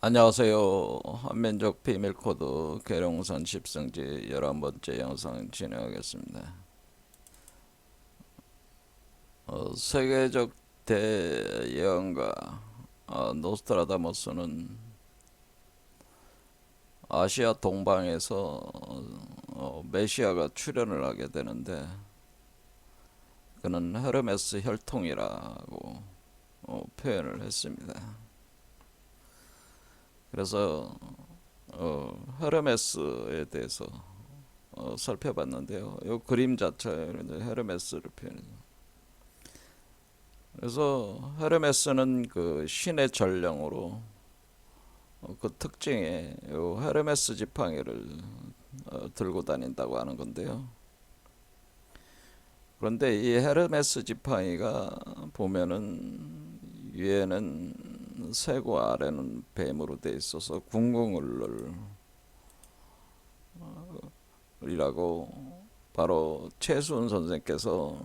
안녕하세요. 한민족 비밀코드 계룡산 십성지 11번째 영상 진행하겠습니다. 세계적 대예언가 노스트라다무스는 아시아 동방에서 메시아가 출현을 하게 되는데, 그는 헤르메스 혈통이라고 표현을 했습니다. 그래서 헤르메스에 대해서 살펴봤는데요. 이 그림 자체는 헤르메스를 표현해요. 그래서 헤르메스는 그 신의 전령으로 그 특징에 요 헤르메스 지팡이를 들고 다닌다고 하는 건데요. 그런데 이 헤르메스 지팡이가 보면은 위에는 새고 아래는 뱀으로 돼 있어서 궁궁을이라고, 바로 최수은 선생께서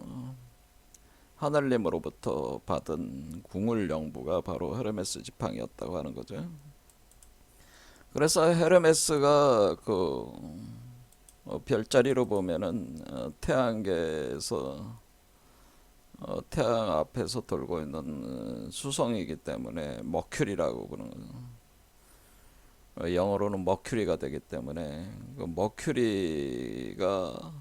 하늘님으로부터 받은 궁을 영부가 바로 헤르메스 지팡이였다고 하는 거죠. 그래서 헤르메스가 그 별자리로 보면은 태양계에서 태양 앞에서 돌고 있는 수성이기 때문에 머큐리라고 부르는 거죠. 영어로는 머큐리가 되기 때문에 그 머큐리가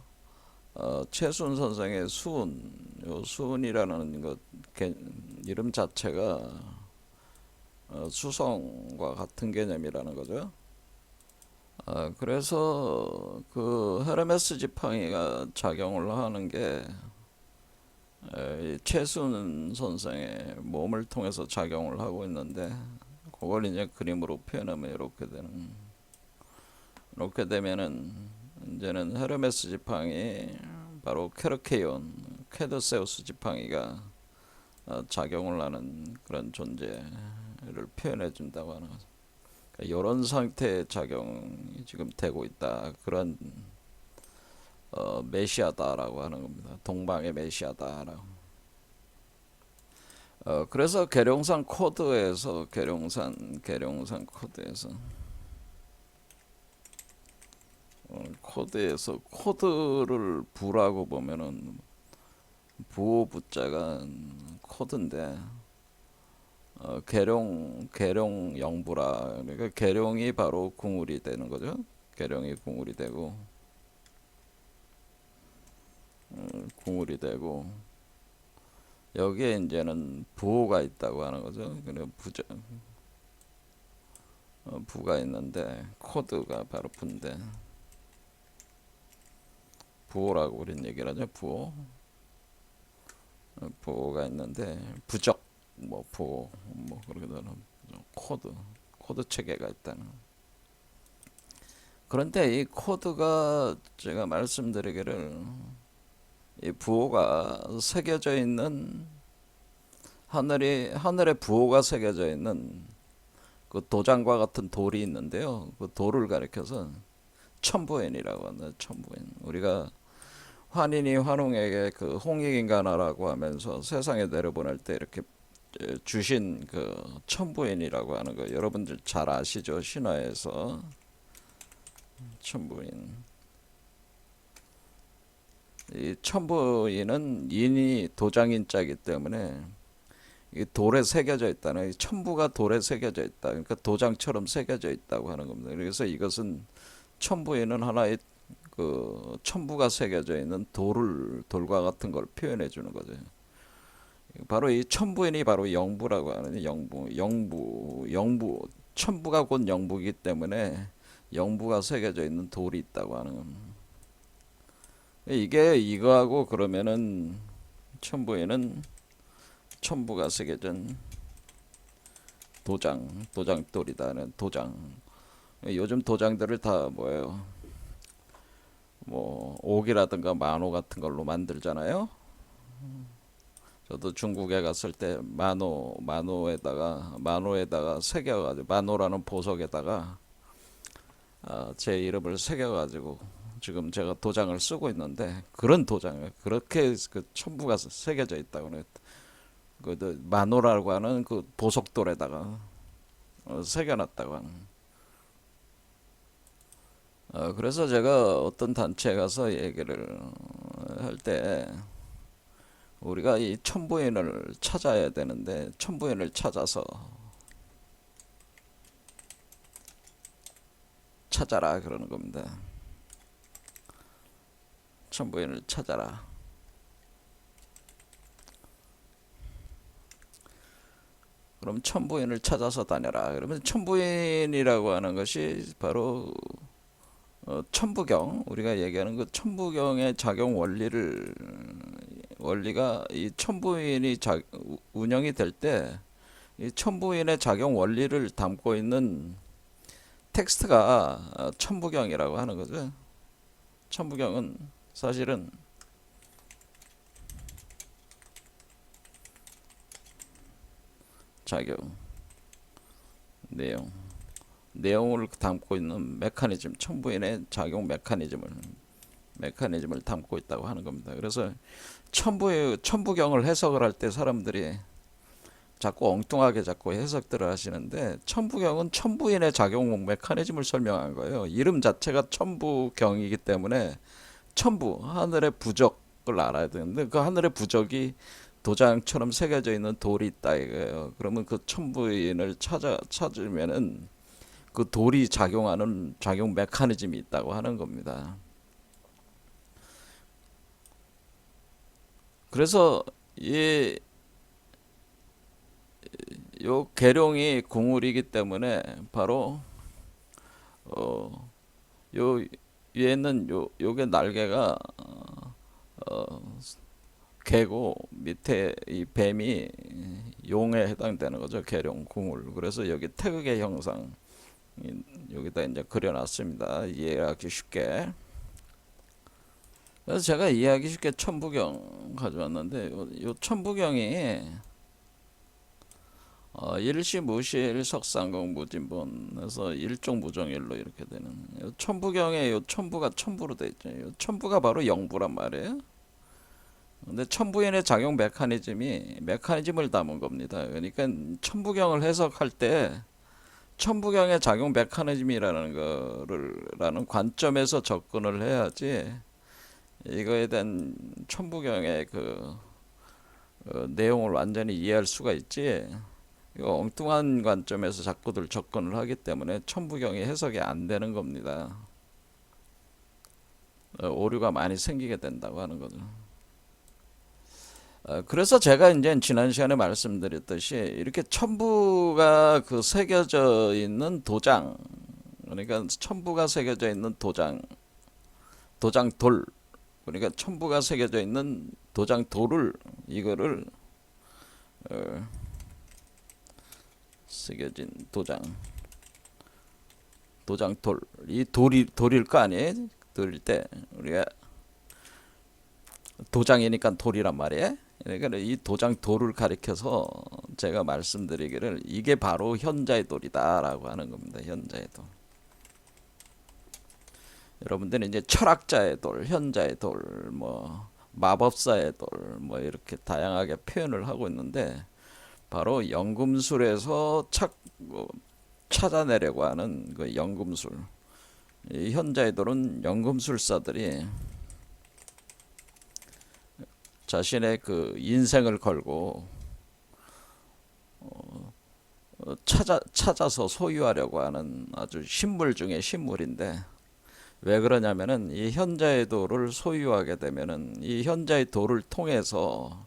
최순 선생의 수은, 요 수은이라는 것 이름 자체가 수성과 같은 개념이라는 거죠. 그래서 그 헤르메스 지팡이가 작용을 하는 게 최순 선생의 몸을 통해서 작용을 하고 있는데, 그걸 이제 그림으로 표현하면 이렇게 되면은 이제는 헤르메스 지팡이, 바로 케르케온 퀘드세우스 지팡이가 작용을 하는 그런 존재를 표현해 준다고 하는 거죠. 이런 상태의 작용이 지금 되고 있다. 그런 메시아다라고 하는 겁니다. 동방의 메시아다라고. 그래서 계룡산 코드에서 코드를 부라고 보면은 부호 부자가 코드인데, 계룡 영부라, 그러니까 계룡이 바로 궁울이 되는 거죠. 계룡이 궁울이 되고 여기에 이제는 부호가 있다고 하는 거죠. 그래 부가 있는데 코드가 바로 부인데, 부호라고 우린 얘기를 하죠. 부호가 있는데 부적, 뭐 부호, 뭐 그렇게 되는 코드 체계가 있다는. 그런데 이 코드가, 제가 말씀드리기를, 이 부호가 새겨져 있는, 하늘에 부호가 새겨져 있는 그 도장과 같은 돌이 있는데요. 그 돌을 가리켜서 천부인이라고 한다. 천부인. 우리가 환인이 환웅에게 그 홍익인간하라고 하면서 세상에 내려보낼 때 이렇게 주신 그 천부인이라고 하는 거, 여러분들 잘 아시죠? 신화에서 천부인. 이 천부인은 인이 도장인자이기 때문에 이 돌에 새겨져 있다는, 이 천부가 돌에 새겨져 있다. 그러니까 도장처럼 새겨져 있다고 하는 겁니다. 그래서 이것은, 천부인은 하나의 그 천부가 새겨져 있는 돌과 같은 걸 표현해 주는 거죠. 바로 이 천부인이 바로 영부라고 하는, 영부, 천부가 곧 영부이기 때문에 영부가 새겨져 있는 돌이 있다고 하는 겁니다. 이게 이거하고 그러면은, 천부에는 천부가 새겨진 도장돌이다는 도장. 요즘 도장들을 다 뭐예요? 뭐 옥이라든가 만호 같은 걸로 만들잖아요. 저도 중국에 갔을 때 만호에다가 새겨가지고, 만호라는 보석에다가 제 이름을 새겨가지고 지금 제가 도장을 쓰고 있는데, 그런 도장, 그렇게 그 첨부가 새겨져 있다고. 그 만호라고 하는 그 보석돌에다가 새겨놨다고 하는. 그래서 제가 어떤 단체에 가서 얘기를 할 때 우리가 이 천부인을 찾아야 되는데 천부인을 찾아서 찾아라 그러는 겁니다. 천부인을 찾아라. 그럼 천부인을 찾아서 다녀라. 그러면 천부인이라고 하는 것이 바로 천부경, 우리가 얘기하는 그 천부경의 작용 원리가 이 천부인이 운영이 될 때 이 천부인의 작용 원리를 담고 있는 텍스트가 천부경이라고 하는 거죠. 천부경은 사실은 작용, 내용을 담고 있는 메커니즘, 천부인의 작용 메커니즘을 담고 있다고 하는 겁니다. 그래서 천부경을 해석을 할 때 사람들이 자꾸 엉뚱하게 자꾸 해석들을 하시는데, 천부경은 천부인의 작용 메커니즘을 설명한 거예요. 이름 자체가 천부경이기 때문에 천부, 하늘의 부적을 알아야 되는데 그 하늘의 부적이 도장처럼 새겨져 있는 돌이 있다 이거예요. 그러면 그 천부인을 찾으면은 그 돌이 작용하는 작용 메커니즘이 있다고 하는 겁니다. 그래서 요 계룡이 궁울이기 때문에 바로 요 위에는 요게 날개가 개고 밑에 이 뱀이 용에 해당되는 거죠. 계룡 궁울. 그래서 여기 태극의 형상 여기다 이제 그려놨습니다. 이해하기 쉽게. 그래서 제가 이해하기 쉽게 천부경 가져왔는데 요 천부경이 일시무실 석상공무진본에서 일종무정일로 이렇게 되는 요 천부경에 요 천부가 천부로 돼 있죠. 요 천부가 바로 영부란 말이에요. 근데 천부인의 작용 메커니즘을 담은 겁니다. 그러니까 천부경을 해석할 때 천부경의 작용 메커니즘이라는 거를 관점에서 접근을 해야지 이거에 대한 천부경의 그 내용을 완전히 이해할 수가 있지. 이거 엉뚱한 관점에서 자꾸들 접근을 하기 때문에 천부경이 해석이 안 되는 겁니다. 오류가 많이 생기게 된다고 하는 거죠. 그래서 제가 이제 지난 시간에 말씀드렸듯이 이렇게 천부가 그 새겨져 있는 도장, 그러니까 천부가 새겨져 있는 도장돌, 그러니까 천부가 새겨져 있는 도장돌을 이거를 새겨진 도장돌, 이 돌일 거 아니에요? 돌일 때 우리가 도장이니까 돌이란 말이에요. 그러니까 이 도장 돌을 가리켜서 제가 말씀드리기를 이게 바로 현자의 돌이다라고 하는 겁니다. 현자의 돌. 여러분들은 이제 철학자의 돌, 현자의 돌, 뭐 마법사의 돌, 뭐 이렇게 다양하게 표현을 하고 있는데 바로 연금술에서 찾아내려고 하는 그 연금술. 이 현자의 돌은 연금술사들이 자신의 그 인생을 걸고 찾아서 소유하려고 하는 아주 신물 중에 신물인데, 왜 그러냐면은 이 현자의 도를 소유하게 되면은 이 현자의 도를 통해서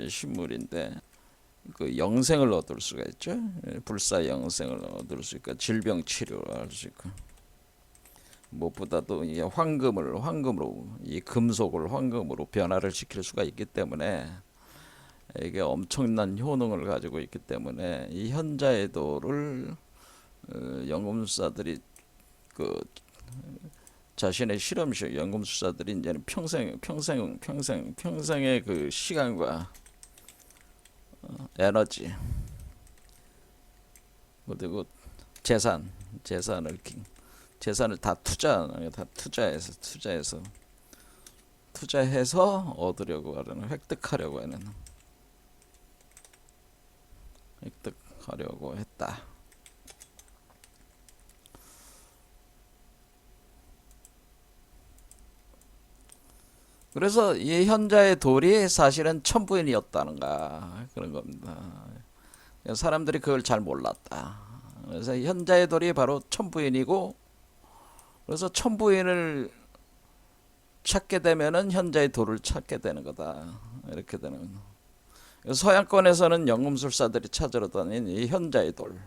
신물인데 그 영생을 얻을 수가 있죠. 불사 영생을 얻을 수 있고 질병 치료를 할 수 있고, 무엇보다도 이 황금으로 이 금속을 황금으로 변화를 시킬 수가 있기 때문에 이게 엄청난 효능을 가지고 있기 때문에 이 현자의 도를 연금술사들이 그 자신의 실험실 연금술사들이 이제는 평생의 그 시간과 에너지 그리고 재산을 다 투자해서 얻으려고 하는, 획득하려고 하는 획득하려고 했다. 그래서 이 현자의 돌이 사실은 천부인이었다는가 그런 겁니다. 사람들이 그걸 잘 몰랐다. 그래서 현자의 돌이 바로 천부인이고, 그래서 천부인을 찾게 되면은 현자의 돌을 찾게 되는 거다. 이렇게 되는. 서양권에서는 연금술사들이 찾으러 다니는 이 현자의 돌,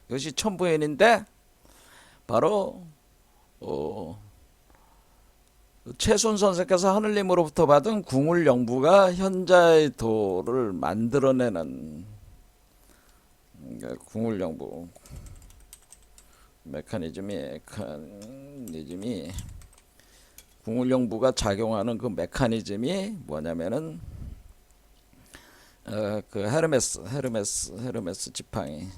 이것이 천부인인데 바로 최순 선생께서 하늘님으로부터 받은 궁울영부가 현자의 돌을 만들어내는, 그러니까 궁울영부 메커니즘이 궁울영부가 작용하는 그 메커니즘이 뭐냐면은 그 헤르메스 지팡이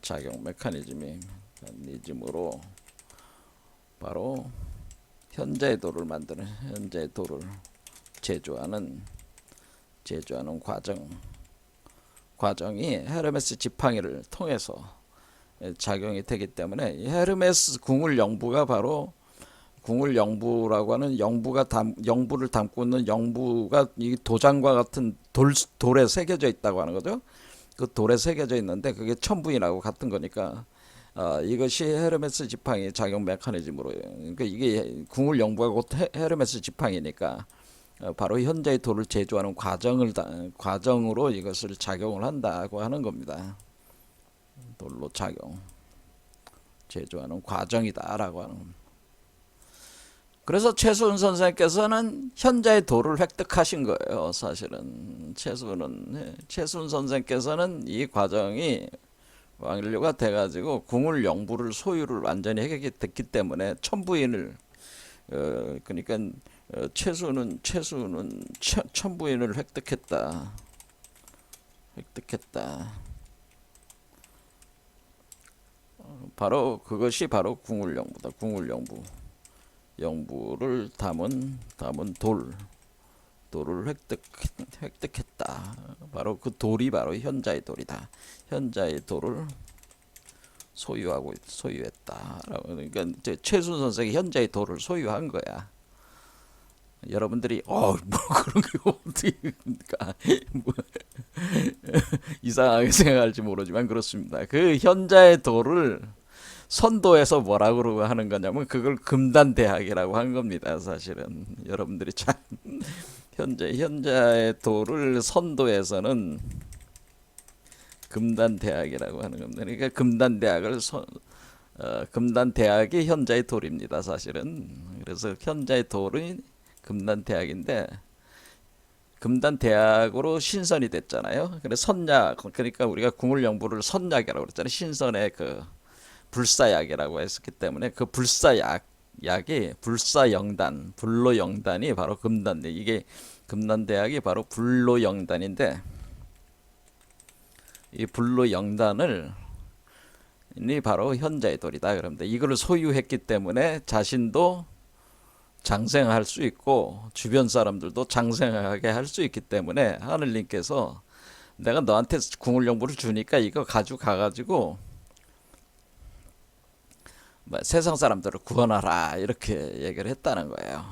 작용 메커니즘으로 바로 현자의 돌을 만드는, 현자의 돌을 제조하는 과정이 헤르메스 지팡이를 통해서 작용이 되기 때문에 이 헤르메스 궁울영부가 바로 궁울영부라고 하는 영부를 담고 있는 영부가 이 도장과 같은 돌에 새겨져 있다고 하는 거죠. 그 돌에 새겨져 있는데 그게 천부인하고 같은 거니까 이것이 헤르메스 지팡이 작용 메커니즘으로, 그러니까 이게 궁울영부가 곧 헤르메스 지팡이니까 바로 현자의 돌을 제조하는 과정으로 이것을 작용을 한다고 하는 겁니다. 돌로 제조하는 과정이다라고 하는 겁니다. 그래서 최순 선생께서는 현자의 돌을 획득하신 거예요. 사실은 최순 선생께서는 이 과정이 완료가 돼가지고 궁울영부를 소유를 완전히 하게 됐기 때문에 천부인을 그러니까 최순은 천부인을 획득했다. 바로 그것이 바로 궁울영부다. 영부를 담은 돌을 획득했다. 바로 그 돌이 바로 현자의 돌이다. 현자의 돌을 소유했다. 그러니까 이제 최순 선생이 현자의 돌을 소유한 거야. 여러분들이 뭐 그런 게 어떻게 그러니까 뭐 이상하게 생각할지 모르지만 그렇습니다. 그 현자의 돌을 선도에서 뭐라고 하는 거냐면 그걸 금단대학이라고 하는 겁니다. 사실은 여러분들이 참 현자의 돌을 선도에서는 금단대학이라고 하는 겁니다. 그러니까 금단대학이 현자의 돌입니다. 사실은. 그래서 현자의 돌이 금단대학인데 금단대학으로 신선이 됐잖아요. 그래서 선약, 그러니까 우리가 궁울영부를 선약이라고 그랬잖아요. 신선의 그 불사약이라고 했었기 때문에 그 약이 불로영단이 바로 금단대, 이게 금단대학이 바로 불로영단인데 이 불로영단을 이 바로 현자의 돌이다. 그럽니다. 이거를 소유했기 때문에 자신도 장생할 수 있고 주변 사람들도 장생하게 할 수 있기 때문에 하늘님께서 내가 너한테 궁울영부를 주니까 이거 가지고 세상 사람들을 구원하라 이렇게 얘기를 했다는 거예요.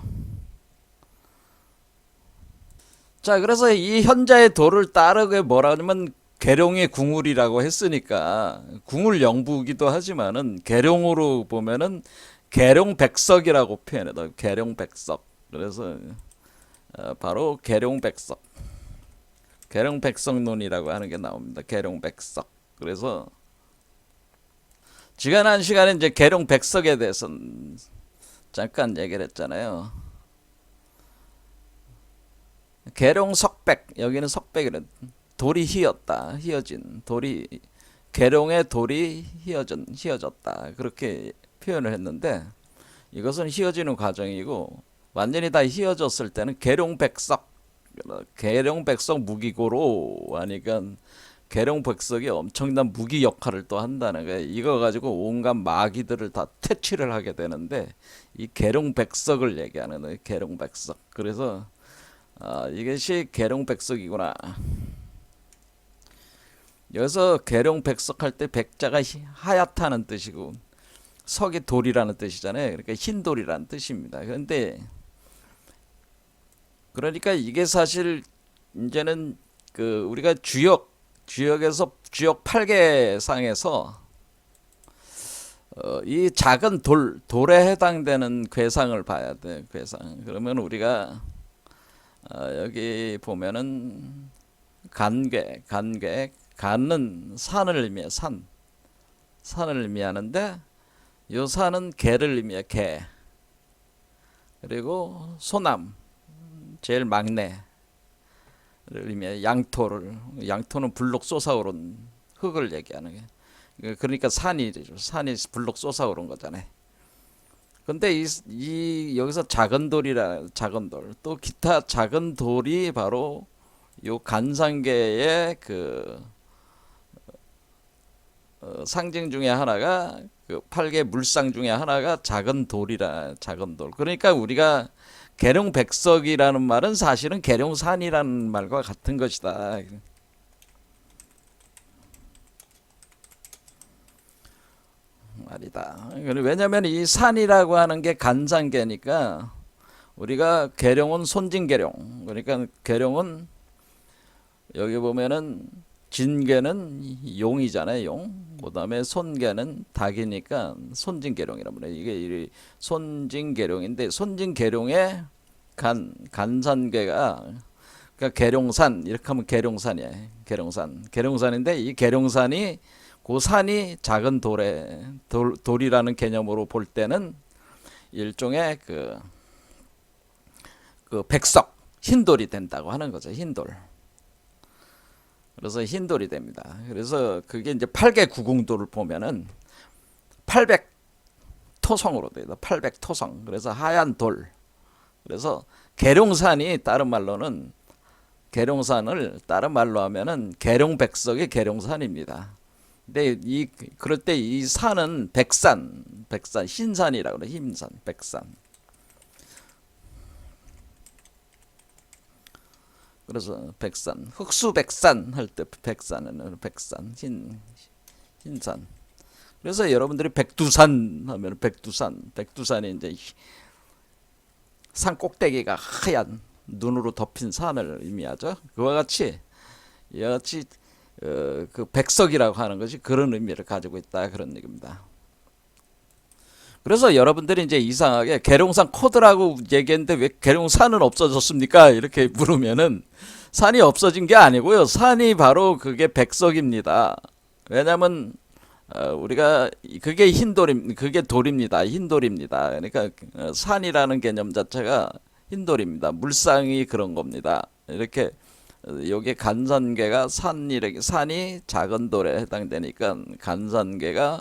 자, 그래서 이 현자의 도를 따르게 뭐라 하냐면 계룡의 궁울이라고 했으니까 궁울영부기도 하지만은 계룡으로 보면은 계룡백석이라고 표현해요. 계룡백석. 그래서 바로 계룡백석론이라고 하는 게 나옵니다. 계룡백석. 그래서 지난 시간에 이제 계룡백석에 대해서 잠깐 얘기를 했잖아요. 계룡석백, 여기는 석백이래. 돌이 휘어진 돌이, 계룡의 돌이 휘어졌다 그렇게 표현을 했는데 이것은 휘어지는 과정이고 완전히 다 휘어졌을 때는 계룡백석 무기고로 하니까 계룡백석이 엄청난 무기 역할을 또 한다는 거예요. 이거 가지고 온갖 마귀들을 다 퇴치를 하게 되는데 이 계룡백석을 얘기하는 거예요. 계룡백석. 그래서 이것이 계룡백석이구나. 여기서 계룡백석 할 때 백자가 하얗다는 뜻이고 석이 돌이라는 뜻이잖아요. 그러니까 흰 돌이라는 뜻입니다. 그런데 그러니까 이게 사실 이제는 그 우리가 주역에서 주역 8개 상에서 이 작은 돌에 해당되는 괴상을 봐야 돼. 괴상. 그러면 우리가 여기 보면은 간은 산을 의미해. 산을 의미하는데 요 산은 개를 의미해. 개. 그리고 소남 제일 막내를 의미해. 양토는 불록 솟아오른 흙을 얘기하는 게. 그러니까 산이 불록 솟아오른 거잖아요. 근데 여기서 작은 돌, 또 기타 작은 돌이 바로 요 간상계의 그 상징 중에 하나가 그 8개 물상 중에 하나가 작은 돌. 그러니까 우리가 계룡백석이라는 말은 사실은 계룡산이라는 말과 같은 것이다. 말이다. 왜냐하면 이 산이라고 하는 게 간상계니까 우리가 계룡은 손진계룡. 그러니까 계룡은 여기 보면은 진계는 용이잖아요. 용. 그다음에 손계는 닭이니까 손진계룡이라고 그래요. 이게 손진계룡인데 손진계룡의 간산계가 그러니까 계룡산 이렇게 하면 계룡산이에요. 계룡산인데 이 계룡산이 그 산이 작은 돌이라는 개념으로 볼 때는 일종의 그 백석 흰돌이 된다고 하는 거죠. 흰돌. 그래서 흰돌이 됩니다. 그래서 그게 이제 8개 구궁돌을 보면은 800 토성으로 되어 있다. 800 토성. 그래서 하얀 돌. 그래서 계룡산이 계룡산을 다른 말로 하면은 계룡백석이 계룡산입니다. 근데 그럴 때 이 산은 백산, 흰산이라고 그래. 흰산, 백산. 그래서 백산, 흑수백산 할 때 백산은 흰산. 그래서 여러분들이 백두산 하면 백두산이 이제 산 꼭대기가 하얀 눈으로 덮인 산을 의미하죠. 그와 같이 그 백석이라고 하는 것이 그런 의미를 가지고 있다 그런 얘기입니다. 그래서 여러분들이 이제 이상하게 계룡산 코드라고 얘기했는데 왜 계룡산은 없어졌습니까? 이렇게 물으면은 산이 없어진 게 아니고요. 산이 바로 그게 백석입니다. 왜냐면 우리가 그게 그게 돌입니다. 흰돌입니다. 그러니까 산이라는 개념 자체가 흰돌입니다. 물상이 그런 겁니다. 이렇게 여기 간산계가 산이 작은 돌에 해당되니까 간산계가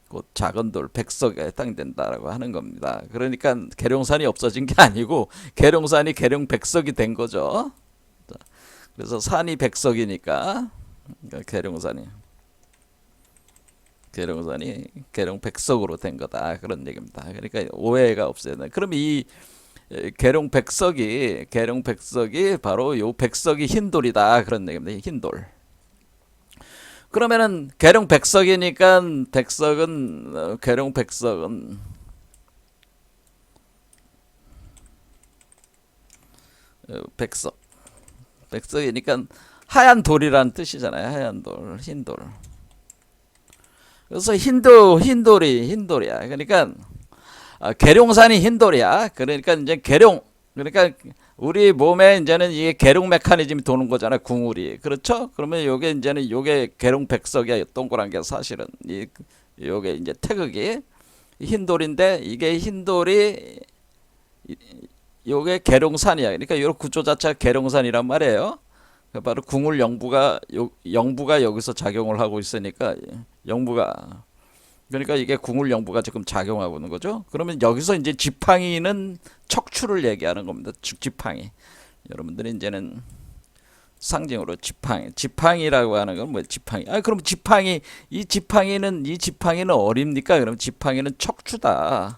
그 작은 돌 백석에 해당된다라고 하는 겁니다. 그러니까 계룡산이 없어진 게 아니고 계룡산이 계룡백석이 된 거죠. 그래서 산이 백석이니까 계룡산이 계룡백석으로 된 거다 그런 얘기입니다. 그러니까 오해가 없어야 돼. 그럼 이 계룡백석이 바로 요 백석이 흰돌이다 그런 얘기입니다. 흰돌. 그러면은 계룡백석이니까 계룡백석은 백석이니까 하얀 돌이라는 뜻이잖아요. 하얀 돌, 흰돌. 그래서 흰돌이야. 그러니까 계룡산이 흰돌이야. 그러니까 이제 그러니까 우리 몸에 이제는 이게 계룡 메커니즘이 도는 거잖아요. 궁울이. 그렇죠? 그러면 요게 계룡백석이야. 동그란 게 사실은 요게 이제 태극이 흰돌인데 이게 흰돌이 요게 계룡산이야. 그러니까 요 구조 자체가 계룡산이란 말이에요. 바로 궁울 영부가 여기서 작용을 하고 있으니까 그러니까 이게 궁울 영부가 지금 작용하고 있는 거죠. 그러면 여기서 이제 지팡이는 척추를 얘기하는 겁니다. 지팡이. 여러분들이 이제는 상징으로 지팡이라고 하는 건 뭐 지팡이. 그럼 이 지팡이는 어립니까? 그럼 지팡이는 척추다.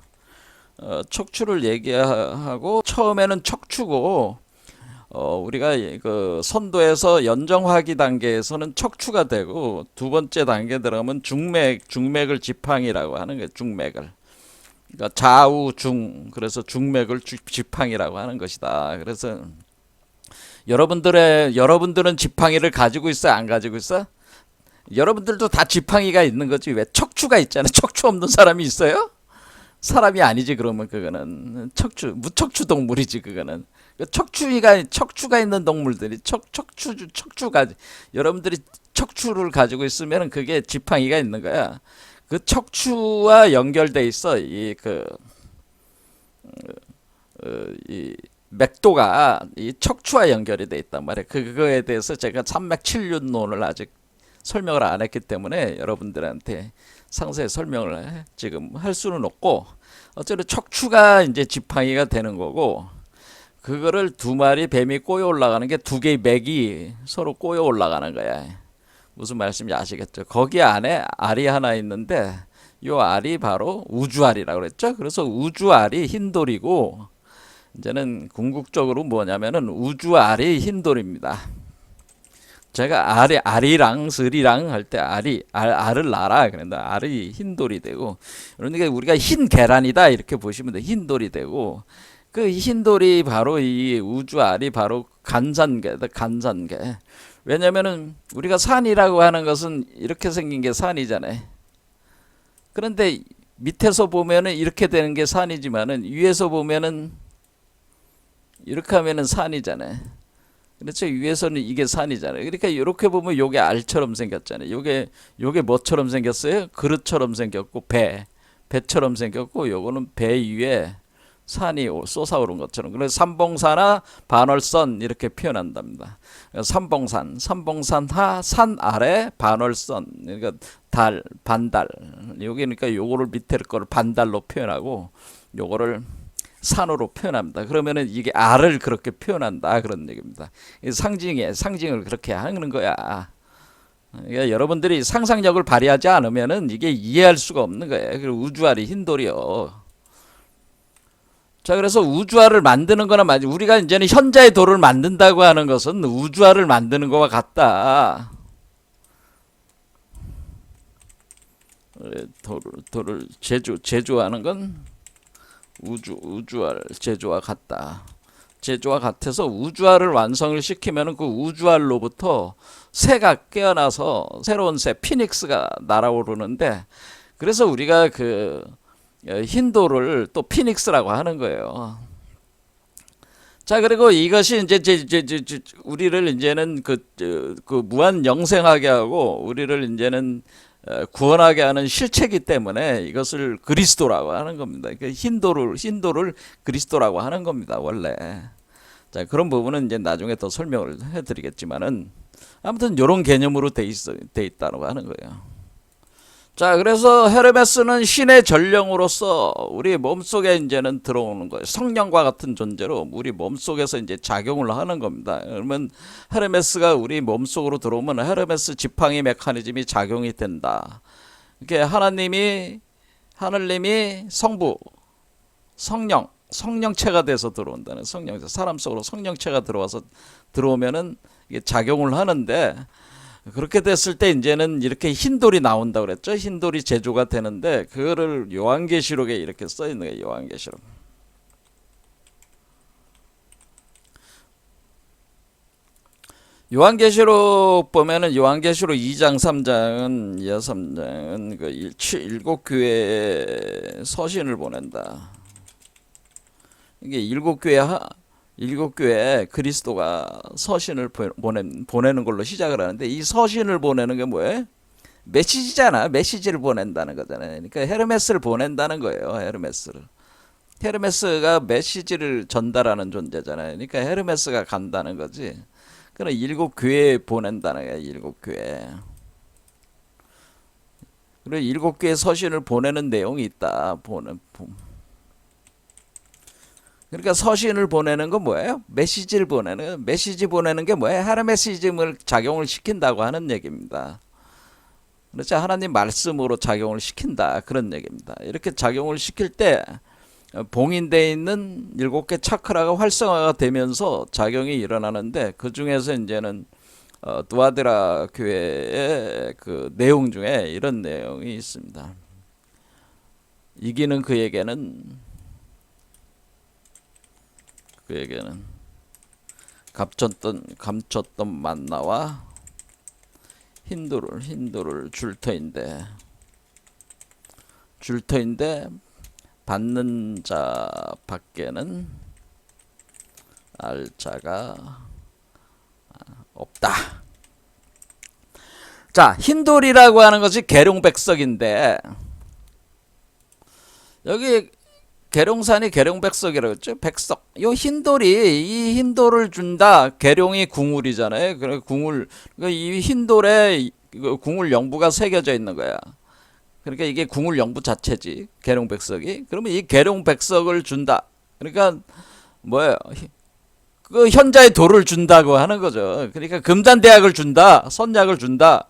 척추를 얘기하고 처음에는 척추고 우리가 그 선도에서 연정화기 단계에서는 척추가 되고 두 번째 단계 들어가면 중맥을 지팡이라고 하는 거예요. 중맥을. 그러니까 좌우 중 그래서 중맥을 지팡이라고 하는 것이다. 그래서 여러분들은 지팡이를 가지고 있어요? 안 가지고 있어? 여러분들도 다 지팡이가 있는 거지. 왜 척추가 있잖아요. 척추 없는 사람이 있어요? 사람이 아니지. 그러면 그거는 무척추 동물이지. 그거는 척추가 있는 동물들이 척추가 여러분들이 척추를 가지고 있으면 그게 지팡이가 있는 거야. 그 척추와 연결돼 있어. 이 맥도가 이 척추와 연결이 돼 있단 말이에요. 그거에 대해서 제가 산맥칠륜론을 아직 설명을 안 했기 때문에 여러분들한테 상세히 설명을 지금 할 수는 없고, 어쨌든 척추가 이제 지팡이가 되는 거고, 그거를 두 마리 뱀이 꼬여 올라가는 게 두 개의 맥이 서로 꼬여 올라가는 거야. 무슨 말씀인지 아시겠죠? 거기 안에 알이 하나 있는데 요 알이 바로 우주알이라고 그랬죠. 그래서 우주알이 흰돌이고, 이제는 궁극적으로 뭐냐면은 우주알이 흰돌입니다. 제가 알이랑 스리랑 할 때 알을 놔라 그런데 알이 흰돌이 되고, 그러니까 우리가 흰 계란이다 이렇게 보시면 돼. 흰돌이 되고, 그 흰돌이 바로 이 우주알이 바로 간산계다. 간산계. 왜냐면은 우리가 산이라고 하는 것은 이렇게 생긴 게 산이잖아요. 그런데 밑에서 보면은 이렇게 되는 게 산이지만은 위에서 보면은 이렇게 하면은 산이잖아요. 그렇죠. 위에서는 이게 산이잖아요. 그러니까 이렇게 보면 요게 알처럼 생겼잖아요. 요게 뭐처럼 생겼어요? 그릇처럼 생겼고 배처럼 생겼고, 요거는 배 위에 산이 솟아오른 것처럼. 그래서 삼봉산하 반월선 이렇게 표현한답니다. 삼봉산하 산 아래 반월선. 그러니까 반달. 요게 그러니까 요거를 밑에 거를 반달로 표현하고 요거를 산으로 표현합니다. 그러면은 이게 알을 그렇게 표현한다 그런 얘기입니다. 상징을 그렇게 하는 거야. 그러니까 여러분들이 상상력을 발휘하지 않으면은 이게 이해할 수가 없는 거예요. 그리고 우주알이 흰돌이요. 자, 그래서 우주알을 만드는 거나 우리가 이제는 현자의 돌을 만든다고 하는 것은 우주알을 만드는 거와 같다. 돌을 제조하는 건 우주알 제조와 같다. 제조와 같아서 우주알을 완성을 시키면 그 우주알로부터 새가 깨어나서 새로운 새 피닉스가 날아오르는데, 그래서 우리가 그 흰돌을 또 피닉스라고 하는 거예요. 자, 그리고 이것이 이제 우리를 이제는 그 무한 영생하게 하고 우리를 이제는 구원하게 하는 실체이기 때문에 이것을 그리스도라고 하는 겁니다. 흰돌을 그리스도라고 하는 겁니다, 원래. 자, 그런 부분은 이제 나중에 더 설명을 해드리겠지만은, 아무튼 이런 개념으로 돼 있다고 하는 거예요. 자, 그래서 헤르메스는 신의 전령으로서 우리 몸속에 이제는 들어오는 거예요. 성령과 같은 존재로 우리 몸속에서 이제 작용을 하는 겁니다. 그러면 헤르메스가 우리 몸속으로 들어오면 헤르메스 지팡이 메커니즘이 작용이 된다. 이렇게 하나님이 성부, 성령체가 돼서 들어온다는, 성령체, 사람 속으로 성령체가 들어오면은 이게 작용을 하는데, 그렇게 됐을 때 이제는 이렇게 흰돌이 나온다고 그랬죠. 흰돌이 제조가 되는데, 그거를 요한계시록에 이렇게 써 있는 거예요. 요한계시록. 요한계시록 보면은 요한계시록 2장 3장은 그 일곱 교회에 서신을 보낸다. 이게 일곱 교회에 그리스도가 서신을 보내는 걸로 시작을 하는데, 이 서신을 보내는 게 뭐예요? 메시지잖아. 메시지를 보낸다는 거잖아요. 그러니까 헤르메스를 보낸다는 거예요. 헤르메스가 메시지를 전달하는 존재잖아요. 그러니까 헤르메스가 간다는 거지. 그럼 일곱 교회에 보낸다는 거예요. 일곱 교회. 그리고 일곱 교회 서신을 보내는 내용이 있다. 그러니까 서신을 보내는 건 뭐예요? 메시지 보내는 게 뭐예요? 헤르메시즘을 작용을 시킨다고 하는 얘기입니다. 그렇죠? 하나님 말씀으로 작용을 시킨다 그런 얘기입니다. 이렇게 작용을 시킬 때 봉인되어 있는 7개 차크라가 활성화가 되면서 작용이 일어나는데, 그 중에서 이제는 두아드라 교회의 그 내용 중에 이런 내용이 있습니다. 이기는 그에게는 감췄던 만나와 힌도를 줄 터인데 받는 자 밖에는 알자가 없다. 자, 흰돌이라고 하는 것이 계룡백석인데, 여기 계룡산이 계룡백석이라고 했죠. 백석. 이 흰돌을 준다. 계룡이 궁울이잖아요. 그래 궁울. 이 흰돌에 궁울 영부가 새겨져 있는 거야. 그러니까 이게 궁울 영부 자체지. 계룡백석이. 그러면 이 계룡백석을 준다. 그러니까 뭐예요? 그 현자의 도를 준다고 하는 거죠. 그러니까 금단대학을 준다. 선약을 준다.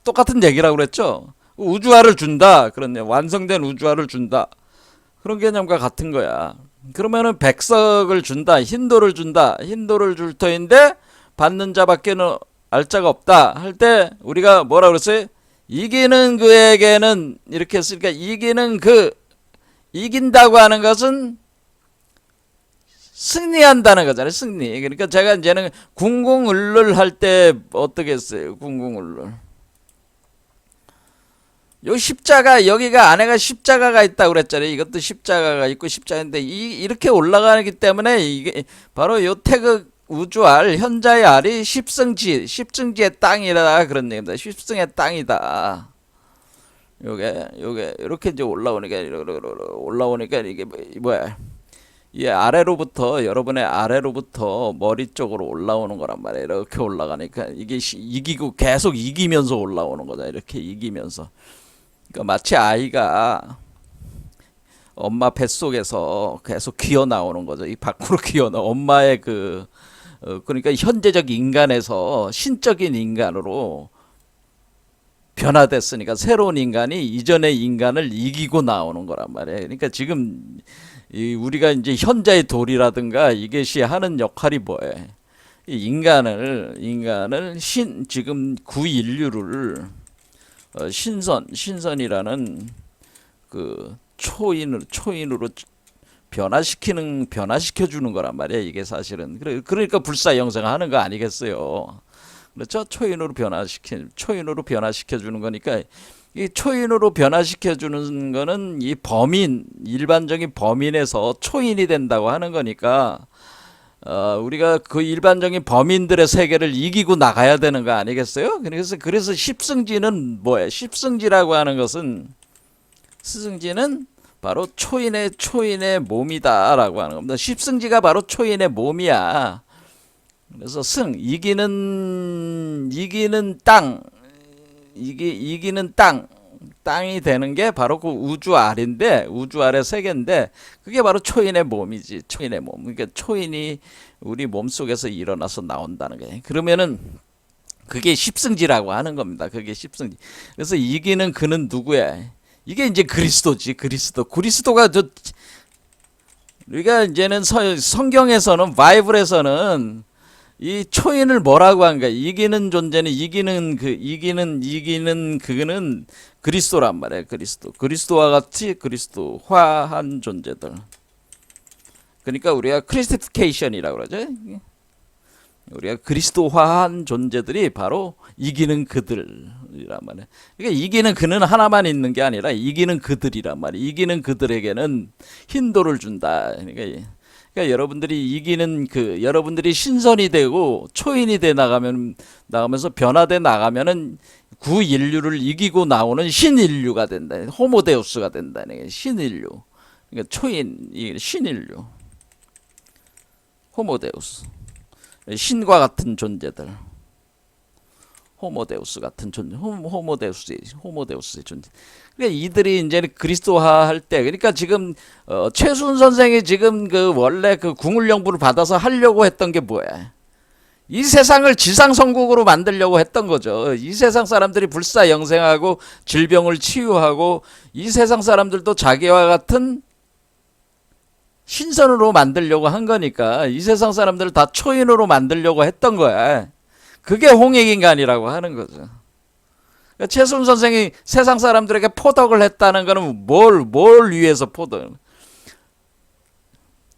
똑같은 얘기라고 그랬죠. 우주화를 준다. 그렇네. 완성된 우주화를 준다. 그런 개념과 같은 거야. 그러면은 백석을 준다. 흰돌을 준다. 흰돌을 줄 터인데 받는 자밖에는 알자가 없다. 할 때 우리가 뭐라 그랬어요? 이기는 그에게는, 이렇게 했으니까 이긴다고 하는 것은 승리한다는 거잖아요. 승리. 그러니까 제가 이제는 궁궁을룰 할 때 어떻게 했어요? 궁궁을룰. 요 십자가, 여기가 안에가 십자가가 있다고 그랬잖아요. 이것도 십자가가 있고 십자가인데 이렇게 올라가기 때문에 이게 바로 요 태극 우주알, 현자의 알이 십승지의 땅이다, 그런 얘기입니다. 십승의 땅이다. 요게 이렇게 이제 올라오니까 이게 뭐야? 이 아래로부터, 여러분의 아래로부터 머리 쪽으로 올라오는 거란 말이에요. 이렇게 올라가니까 이게 이기고 계속 이기면서 올라오는 거다. 이렇게 이기면서. 그러니까 마치 아이가 엄마 뱃속에서 계속 기어 나오는 거죠. 이 밖으로 기어 나. 엄마의 그러니까 현재적 인간에서 신적인 인간으로 변화됐으니까 새로운 인간이 이전의 인간을 이기고 나오는 거란 말이에요. 그러니까 지금 우리가 이제 현자의 돌이라든가 이것이 하는 역할이 뭐예요? 인간을 지금 구인류를 신선이라는 그 초인으로 변화시켜 주는 거란 말이에요. 이게 사실은 그러니까 불사 영생하는 거 아니겠어요? 그렇죠? 초인으로 변화시켜 주는 거니까, 이 초인으로 변화시켜 주는 거는 이 일반적인 범인에서 초인이 된다고 하는 거니까, 우리가 그 일반적인 범인들의 세계를 이기고 나가야 되는 거 아니겠어요? 그래서 십승지는 뭐예요? 십승지라고 하는 것은, 스승지는 바로 초인의 몸이다라고 하는 겁니다. 십승지가 바로 초인의 몸이야. 그래서 이기는 땅이 되는 게 바로 그 우주 알의 세계인데, 그게 바로 초인의 몸이지. 초인의 몸. 그러니까 초인이 우리 몸 속에서 일어나서 나온다는 거예요. 그러면은 그게 십승지라고 하는 겁니다. 그게 십승지. 그래서 이기는 그는 누구야? 이게 이제 그리스도지. 그리스도가 우리가 이제는 성경에서는, 바이블에서는 이 초인을 뭐라고 한가? 이기는 존재는 이기는 그는 그리스도란 말이에요. 그리스도와 같이 그리스도화한 존재들. 그러니까 우리가 크리스티피케이션이라고 그러죠. 우리가 그리스도화한 존재들이 바로 이기는 그들이란 말이에요. 그러니까 이기는 그는 하나만 있는 게 아니라 이기는 그들이란 말이에요. 이기는 그들에게는 흰돌을 준다. 그러니까 여러분들이 신선이 되고 초인이 돼 나가면서 변화돼 나가면은 구인류를 이기고 나오는 신인류가 된다. 호모데우스가 된다는 게 신인류. 그러니까 신인류. 호모데우스. 신과 같은 존재들. 호모데우스의 존재. 그러니까 이들이 이제 그리스도화 할 때, 그러니까 지금 최순 선생이 지금 원래 궁울영부를 받아서 하려고 했던 게 뭐야? 이 세상을 지상성국으로 만들려고 했던 거죠. 이 세상 사람들이 불사 영생하고 질병을 치유하고, 이 세상 사람들도 자기와 같은 신선으로 만들려고 한 거니까 이 세상 사람들을 다 초인으로 만들려고 했던 거야. 그게 홍익인간이라고 하는 거죠. 그러니까 최순 선생이 세상 사람들에게 포덕을 했다는 거는 뭘 위해서 포덕?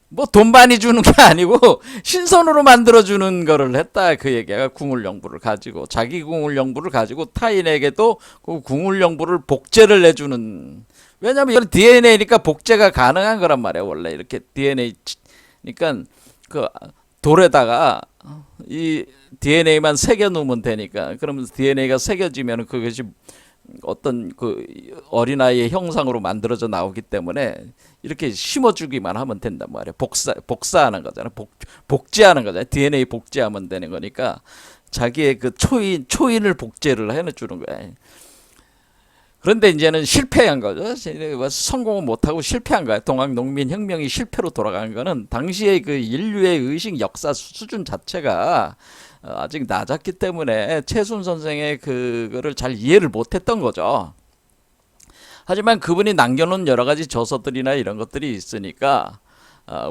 뭐 돈 많이 주는 게 아니고 신선으로 만들어주는 거를 했다 그 얘기가. 궁울영부를 가지고 자기 궁울영부를 가지고 타인에게도 그 궁울영부를 복제를 해주는. 왜냐면 이건 DNA니까 복제가 가능한 거란 말이야. 원래 이렇게 DNA니까 그 돌에다가 이 DNA만 새겨 놓으면 되니까. 그러면 DNA가 새겨지면 그것이 어떤 그 어린아이의 형상으로 만들어져 나오기 때문에 이렇게 심어주기만 하면 된단 말이에요. 복사하는 거잖아. 복제하는 거잖아. DNA 복제하면 되는 거니까 자기의 그 초인을 복제를 해주는 거야. 그런데 이제는 실패한 거죠. 성공은 못하고 실패한 거야. 동학농민혁명이 실패로 돌아간 거는 당시의 그 인류의 의식 역사 수준 자체가 아직 낮았기 때문에 최순 선생의 그거를 잘 이해를 못했던 거죠. 하지만 그분이 남겨놓은 여러 가지 저서들이나 이런 것들이 있으니까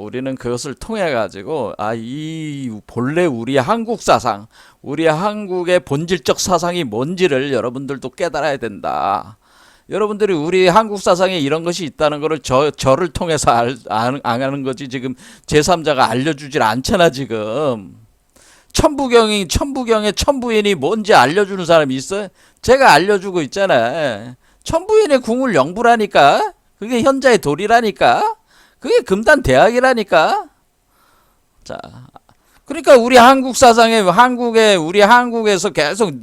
우리는 그것을 통해 가지고 이 본래 우리 한국 사상, 우리 한국의 본질적 사상이 뭔지를 여러분들도 깨달아야 된다. 여러분들이 우리 한국 사상에 이런 것이 있다는 것을 저를 통해서 아는 거지. 지금 제3자가 알려주질 않잖아 지금. 천부경의 천부인이 뭔지 알려주는 사람이 있어요? 제가 알려주고 있잖아. 천부인의 궁을 영부라니까. 그게 현자의 돌이라니까. 그게 금단대학이라니까. 자, 그러니까 우리 한국 사상에 우리 한국에서 계속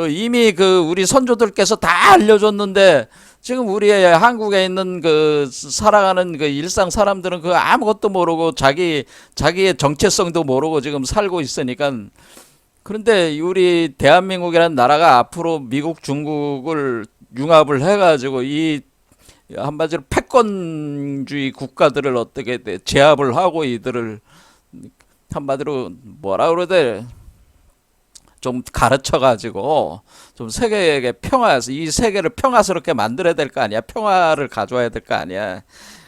이미 그 우리 선조들께서 다 알려줬는데 지금 우리 한국에 있는 그 살아가는 그 일상 사람들은 그 아무것도 모르고 자기의 정체성도 모르고 지금 살고 있으니까. 그런데 우리 대한민국이라는 나라가 앞으로 미국, 중국을 융합을 해가지고 이 한마디로 패권주의 국가들을 어떻게 제압을 하고 이들을 한마디로 뭐라 그래야 돼? 좀 가르쳐가지고 좀 세계에게 이 세계를 평화스럽게 만들어야 될 거 아니야. 평화를 가져와야 될 거 아니야.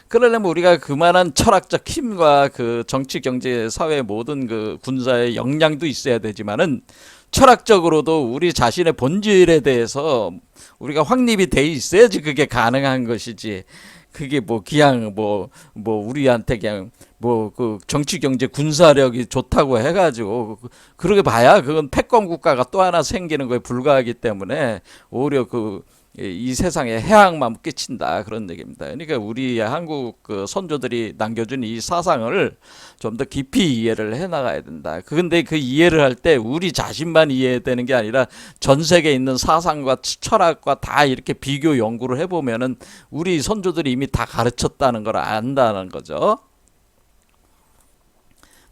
그러려면 우리가 그만한 철학적 힘과 그 정치, 경제, 사회 모든 그 군사의 역량도 있어야 되지만은 철학적으로도 우리 자신의 본질에 대해서 우리가 확립이 돼 있어야지 그게 가능한 것이지. 그게 그냥 우리한테 그냥 그 정치 경제 군사력이 좋다고 해가지고 그러게 봐야 그건 패권 국가가 또 하나 생기는 거에 불과하기 때문에 오히려 이 세상에 해악만 끼친다 그런 얘기입니다. 그러니까 우리 한국 그 선조들이 남겨준 이 사상을 좀 더 깊이 이해를 해 나가야 된다. 근데 그 이해를 할 때 우리 자신만 이해되는 게 아니라 전 세계에 있는 사상과 철학과 다 이렇게 비교 연구를 해보면은 우리 선조들이 이미 다 가르쳤다는 걸 안다는 거죠.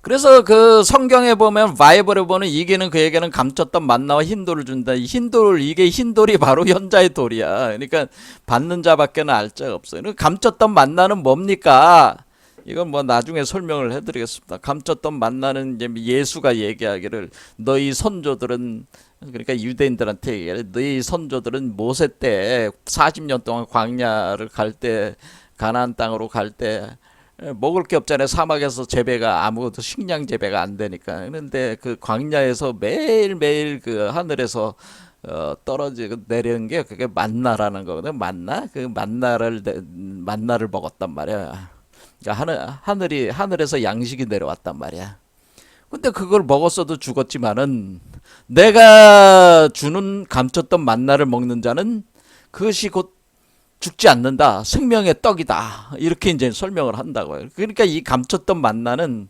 그래서 그 성경에 보면 바이블에 보면 이기는 그에게는 감췄던 만나와 흰돌을 준다. 이게 흰돌이 바로 현자의 돌이야. 그러니까 받는 자밖에는 알 자가 없어요. 감췄던 만나는 뭡니까? 이건 나중에 설명을 해드리겠습니다. 감췄던 만나는 이제 예수가 얘기하기를 너희 선조들은, 그러니까 유대인들한테 얘기하기를 너희 선조들은 모세 때 40년 동안 광야를 갈 때, 가나안 땅으로 갈 때 먹을 게 없잖아요. 사막에서 재배가 아무것도 식량 재배가 안 되니까. 그런데 그 광야에서 매일매일 그 하늘에서 떨어지고 내리는 게 그게 만나라는 거거든. 그 만나를 먹었단 말이야. 그러니까 하늘에서 양식이 내려왔단 말이야. 근데 그걸 먹었어도 죽었지만은 내가 주는 감췄던 만나를 먹는 자는 그것이 곧 죽지 않는다. 생명의 떡이다. 이렇게 이제 설명을 한다고요. 그러니까 이 감췄던 만나는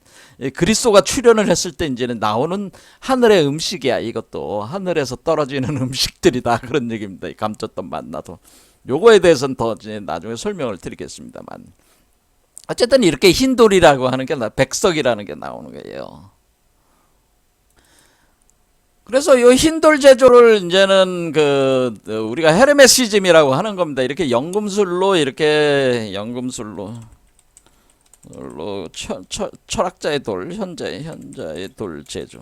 그리스도가 출현을 했을 때 이제는 나오는 하늘의 음식이야. 이것도 하늘에서 떨어지는 음식들이다. 그런 얘기입니다. 이 감췄던 만나도. 요거에 대해서는 더 이제 나중에 설명을 드리겠습니다만. 어쨌든 이렇게 흰돌이라고 하는 게 백석이라는 게 나오는 거예요. 그래서 이 흰돌 제조를 이제는 우리가 헤르메시즘이라고 하는 겁니다. 이렇게 연금술로 철학자의 돌, 현자의 돌 제조,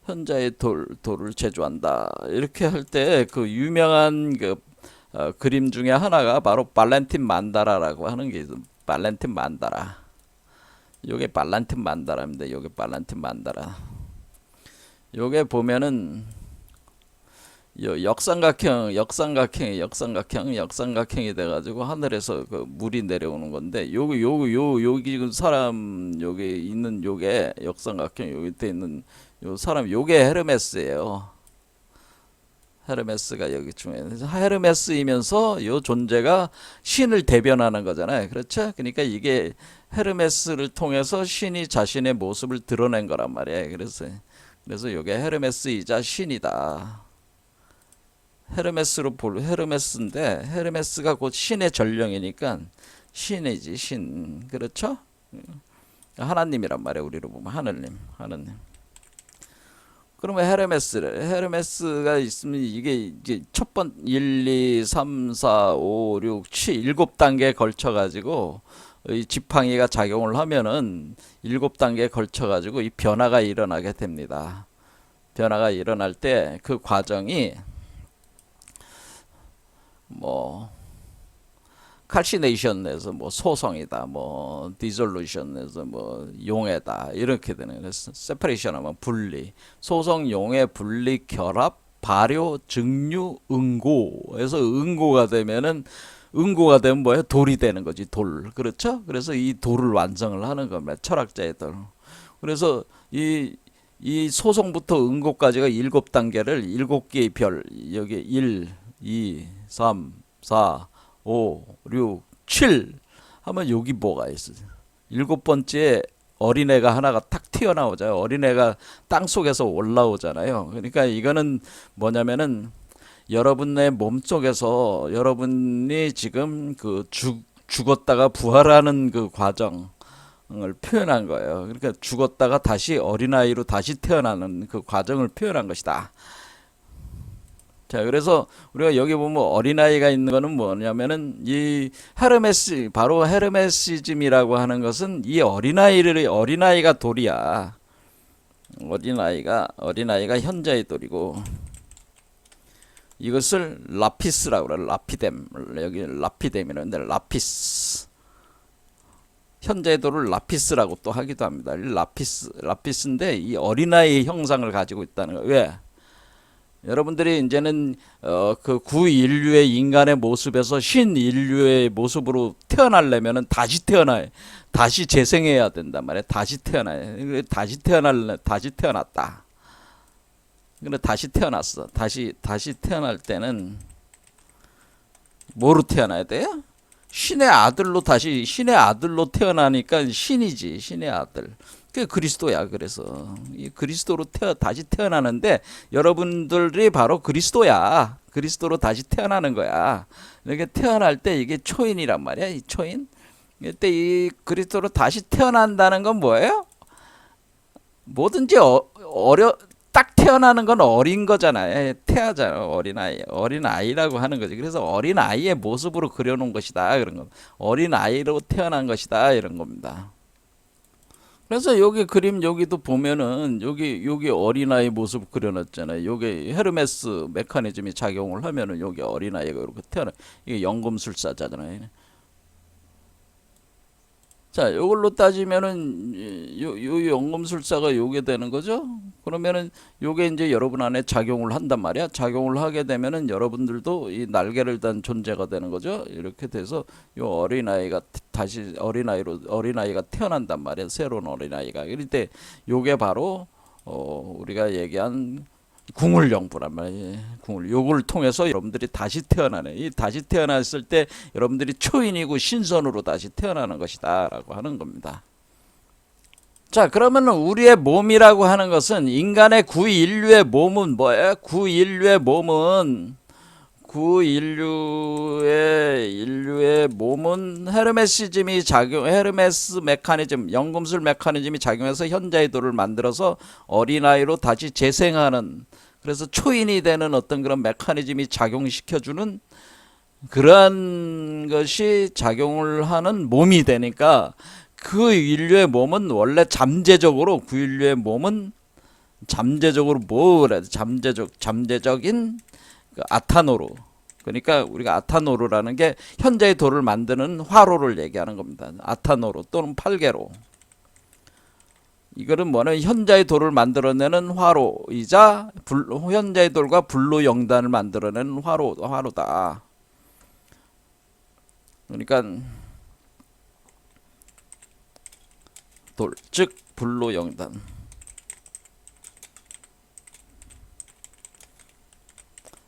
현자의 돌을 제조한다. 이렇게 할 때 그 유명한 그림 중에 하나가 바로 발렌틴 만다라라고 하는 게 발렌틴 만다라. 요게 발렌틴 만다라입니다. 요게 발렌틴 만다라. 요게 보면은 요 역삼각형이 돼가지고 하늘에서 그 물이 내려오는 건데 여기 지금 사람 여기 있는 요게 역삼각형 여기 돼 있는 요 사람 요게 헤르메스예요. 헤르메스가 여기 중에 헤르메스이면서 요 존재가 신을 대변하는 거잖아요. 그렇죠? 그러니까 이게 헤르메스를 통해서 신이 자신의 모습을 드러낸 거란 말이에요. 그래서 요게 헤르메스이자 신이다. 헤르메스인데 헤르메스가 곧 신의 전령이니까 신이지 신. 그렇죠? 하나님이란 말이에요. 우리로 보면 하느님. 그러면 헤르메스가 있으면 이게 이제 첫 번 1, 2, 3, 4, 5, 6, 7 7단계에 걸쳐 가지고 이 지팡이가 작용을 하면은 7단계에 걸쳐 가지고 이 변화가 일어나게 됩니다. 변화가 일어날 때 그 과정이 뭐 칼시네이션에서 뭐 소성이다, 뭐 디솔루션에서 뭐 용해다 이렇게 되는 거예요. 세퍼레이션하면 분리, 소성, 용해, 분리, 결합, 발효, 증류, 응고에서 응고가 되면 뭐예요? 돌이 되는 거지, 돌. 그렇죠? 그래서 이 돌을 완성을 하는 겁니다. 철학자의 돌. 그래서 이 소성부터 응고까지가 7단계를 7개의 별, 여기 1, 2, 3, 4, 5, 6, 7 하면 여기 뭐가 있어요? 7번째 어린애가 하나가 탁 튀어나오잖아요. 어린애가 땅속에서 올라오잖아요. 그러니까 이거는 뭐냐면은 여러분의 몸속에서 여러분이 지금 그 죽었다가 부활하는 그 과정을 표현한 거예요. 그러니까 죽었다가 다시 어린아이로 다시 태어나는 그 과정을 표현한 것이다. 자, 그래서 우리가 여기 보면 어린아이가 있는 거는 뭐냐면은 이 바로 헤르메시즘이라고 하는 것은 이 어린아이가 돌이야. 어린아이가 현자의 돌이고, 이것을 라피스라고 그래. 여기 라피뎀이라는데, 라피스. 현자의 돌을 라피스라고 또 하기도 합니다. 라피스인데 이 어린아이의 형상을 가지고 있다는 거예요. 왜? 여러분들이 이제는 그 구인류의 인간의 모습에서 신인류의 모습으로 태어나려면은 다시 재생해야 된단 말이에요. 다시 태어났다. 근데 다시 태어났어. 다시 태어날 때는 뭐로 태어나야 돼요? 신의 아들로 태어나니까 신이지, 신의 아들. 그게 그리스도야. 그래서 이 그리스도로 다시 태어나는데 여러분들이 바로 그리스도야. 그리스도로 다시 태어나는 거야. 이렇게 태어날 때 이게 초인이란 말이야. 이 초인. 이때 이 그리스도로 다시 태어난다는 건 뭐예요? 뭐든지 딱 태어나는 건 어린 거잖아요. 태아잖아. 어린아이라고 하는 거지. 그래서 어린아이의 모습으로 그려놓은 것이다. 그런 거. 어린아이로 태어난 것이다. 이런 겁니다. 그래서 여기 그림 여기도 보면은 여기 어린아이 모습 그려놨잖아요. 여기 헤르메스 메커니즘이 작용을 하면은 여기 어린아이가 이렇게 이게 연금술사잖아요. 자, 요걸로 따지면은 요 연금술사가 요게 되는 거죠. 그러면은 요게 이제 여러분 안에 작용을 한단 말이야. 작용을 하게 되면은 여러분들도 이 날개를 단 존재가 되는 거죠. 이렇게 돼서 요 어린아이가 다시 어린아이가 태어난단 말이야. 새로운 어린아이가. 이럴 때 요게 바로 우리가 얘기한 궁울영부란 말이에요. 요걸 통해서 여러분들이 다시 태어나네. 이 다시 태어났을 때 여러분들이 초인이고 신선으로 다시 태어나는 것이다 라고 하는 겁니다. 자, 그러면 우리의 몸이라고 하는 것은 인간의 구인류의 몸은 뭐예요? 구인류의 몸은 헤르메스 메커니즘, 연금술 메커니즘이 작용해서 현자의 돌을 만들어서 어린아이로 다시 재생하는, 그래서 초인이 되는 어떤 그런 메커니즘이 작용시켜주는 그러한 것이 작용을 하는 몸이 되니까 그 인류의 몸은 원래 잠재적으로 잠재적인 그 아타노로 그러니까 우리가 아타노르라는 게 현재의 돌을 만드는 화로를 얘기하는 겁니다. 아타노르 또는 팔게로. 이거는 뭐냐면 현자의 돌을 만들어내는 화로이자 현자의 돌과 불로 영단을 만들어내는 화로다. 그러니까 돌, 즉 불로 영단.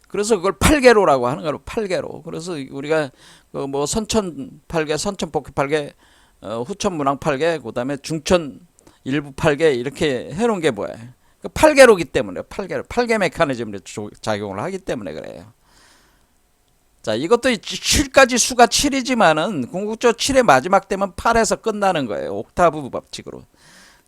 그래서 그걸 팔계로라고 하는 거로 팔계로. 그래서 우리가 그 뭐 선천 팔계, 선천 복귀 팔계, 후천 문항 팔계, 그다음에 중천 일부 팔계 이렇게 해놓은 게 뭐야? 그 팔계로기 때문에 팔계 메커니즘으로 작용을 하기 때문에 그래요. 자, 이것도 7까지 수가 7이지만은 궁극적으로 7의 마지막 되면 8에서 끝나는 거예요. 옥타브 법칙으로.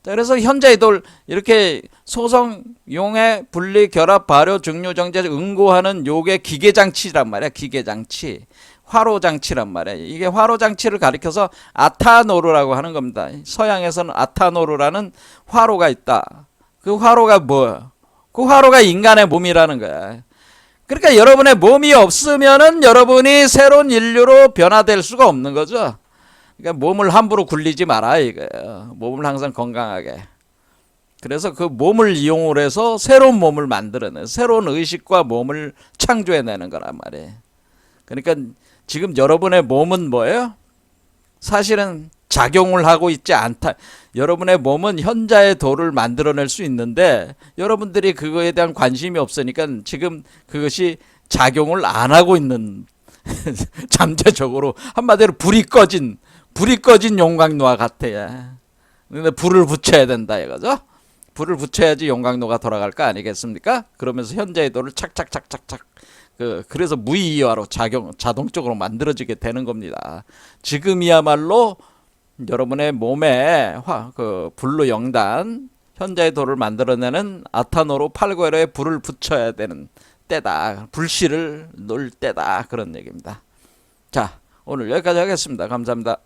자, 그래서 현재의 돌 이렇게 소성, 용해, 분리, 결합, 발효, 증류, 정제, 응고하는 요게 기계장치란 말이야. 기계장치. 화로장치란 말이야. 이게 화로장치를 가리켜서 아타노르라고 하는 겁니다. 서양에서는 아타노르라는 화로가 있다. 그 화로가 뭐야? 그 화로가 인간의 몸이라는 거야. 그러니까 여러분의 몸이 없으면은 여러분이 새로운 인류로 변화될 수가 없는 거죠. 그러니까 몸을 함부로 굴리지 마라 이거예요. 몸을 항상 건강하게. 그래서 그 몸을 이용을 해서 새로운 몸을 만들어내, 새로운 의식과 몸을 창조해내는 거란 말이에요. 그러니까 지금 여러분의 몸은 뭐예요? 사실은 작용을 하고 있지 않다. 여러분의 몸은 현자의 돌을 만들어낼 수 있는데 여러분들이 그거에 대한 관심이 없으니까 지금 그것이 작용을 안 하고 있는 잠재적으로 한마디로 불이 꺼진 용광로와 같아요. 근데 불을 붙여야 된다 이거죠. 불을 붙여야지 용광로가 돌아갈 거 아니겠습니까? 그러면서 현재의 돌을 착착착착착 그래서 무의이화로 자동적으로 만들어지게 되는 겁니다. 지금이야말로 여러분의 몸에 불로 영단 현자의 돌을 만들어내는 아타노로 팔고에로에 불을 붙여야 되는 때다. 불씨를 놓을 때다. 그런 얘기입니다. 자, 오늘 여기까지 하겠습니다. 감사합니다.